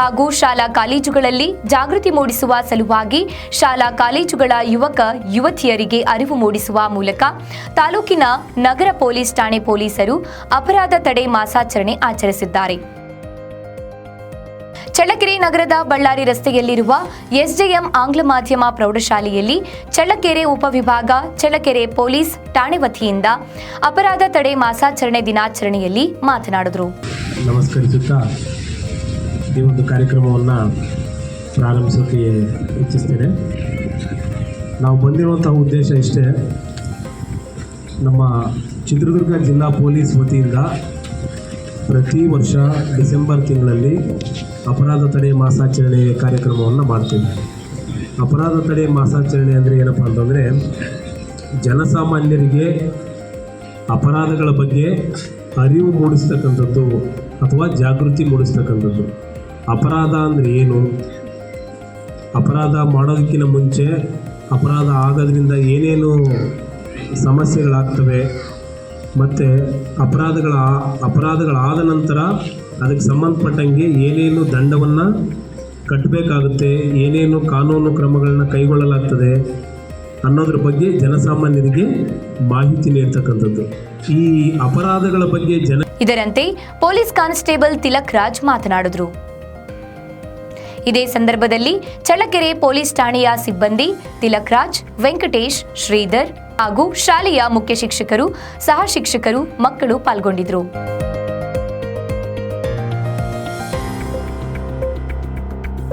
ಹಾಗೂ ಶಾಲಾ ಕಾಲೇಜುಗಳಲ್ಲಿ ಜಾಗೃತಿ ಮೂಡಿಸುವ ಸಲುವಾಗಿ ಶಾಲಾ ಕಾಲೇಜುಗಳ ಯುವಕ ಯುವತಿಯರಿಗೆ ಅರಿವು ಮೂಡಿಸುವ ಮೂಲಕ ತಾಲೂಕಿನ ನಗರ ಪೊಲೀಸ್ ಠಾಣೆ ಪೊಲೀಸರು ಅಪರಾಧ ತಡೆ ಮಾಸಾಚರಣೆ ಆಚರಿಸಿದ್ದಾರೆ. ಚಳ್ಳಕೆರೆ ನಗರದ ಬಳ್ಳಾರಿ ರಸ್ತೆಯಲ್ಲಿರುವ ಎಸ್ಜೆಎಂ ಆಂಗ್ಲ ಮಾಧ್ಯಮ ಪ್ರೌಢಶಾಲೆಯಲ್ಲಿ ಚಳ್ಳಕೆರೆ ಉಪವಿಭಾಗ ಚಳ್ಳಕೆರೆ ಪೊಲೀಸ್ ಠಾಣೆ ವತಿಯಿಂದ ಅಪರಾಧ ತಡೆ ಮಾಸಾಚರಣೆ ದಿನಾಚರಣೆಯಲ್ಲಿ ಮಾತನಾಡಿದರು. ನಮಸ್ಕರಿಸುತ್ತಾ ಈ ಒಂದು ಕಾರ್ಯಕ್ರಮವನ್ನು ಪ್ರಾರಂಭಿಸೋಕೆ ಇಚ್ಛಿಸ್ತೇನೆ. ನಾವು ಬಂದಿರುವಂತಹ ಉದ್ದೇಶ ಇಷ್ಟೇ. ನಮ್ಮ ಚಿತ್ರದುರ್ಗ ಜಿಲ್ಲಾ ಪೊಲೀಸ್ ವತಿಯಿಂದ ಪ್ರತಿ ವರ್ಷ ಡಿಸೆಂಬರ್ ತಿಂಗಳಲ್ಲಿ ಅಪರಾಧ ತಡೆ ಮಾಸಾಚರಣೆ ಕಾರ್ಯಕ್ರಮವನ್ನು ಮಾಡ್ತೀವಿ. ಅಪರಾಧ ತಡೆ ಮಾಸಾಚರಣೆ ಅಂದರೆ ಏನಪ್ಪ ಅಂತಂದರೆ, ಜನಸಾಮಾನ್ಯರಿಗೆ ಅಪರಾಧಗಳ ಬಗ್ಗೆ ಅರಿವು ಮೂಡಿಸ್ತಕ್ಕಂಥದ್ದು ಅಥವಾ ಜಾಗೃತಿ ಮೂಡಿಸ್ತಕ್ಕಂಥದ್ದು. ಅಪರಾಧ ಅಂದರೆ ಏನು, ಅಪರಾಧ ಮಾಡೋದಕ್ಕಿಂತ ಮುಂಚೆ ಅಪರಾಧ ಆಗೋದ್ರಿಂದ ಏನೇನು ಸಮಸ್ಯೆಗಳಾಗ್ತವೆ, ಮತ್ತು ಅಪರಾಧಗಳಾದ ನಂತರ ಅದಕ್ಕೆ ಸಂಬಂಧಪಟ್ಟಂಗೆ ಏನೇನು ದಂಡವನ್ನು ಕಟ್ಟಬೇಕಾಗುತ್ತೆ, ಏನೇನು ಕಾನೂನು ಕ್ರಮಗಳನ್ನು ಕೈಗೊಳ್ಳಲಾಗ್ತದೆ ಅನ್ನೋದ್ರ ಬಗ್ಗೆ ಜನಸಾಮಾನ್ಯರಿಗೆ ಮಾಹಿತಿ ನೀಡ್ತಕ್ಕಂಥದ್ದು. ಈ ಅಪರಾಧಗಳ ಬಗ್ಗೆ ಇದರಂತೆ ಪೊಲೀಸ್ ಕಾನ್ಸ್ಟೇಬಲ್ ತಿಲಕ್ ರಾಜ್ ಮಾತನಾಡಿದರು. ಇದೇ ಸಂದರ್ಭದಲ್ಲಿ ಚಳ್ಳಕೆರೆ ಪೊಲೀಸ್ ಠಾಣೆಯ ಸಿಬ್ಬಂದಿ ತಿಲಕ್ ರಾಜ್, ವೆಂಕಟೇಶ್, ಶ್ರೀಧರ್ ಹಾಗೂ ಶಾಲೆಯ ಮುಖ್ಯ ಶಿಕ್ಷಕರು, ಸಹ ಶಿಕ್ಷಕರು, ಮಕ್ಕಳು ಪಾಲ್ಗೊಂಡಿದ್ದರು.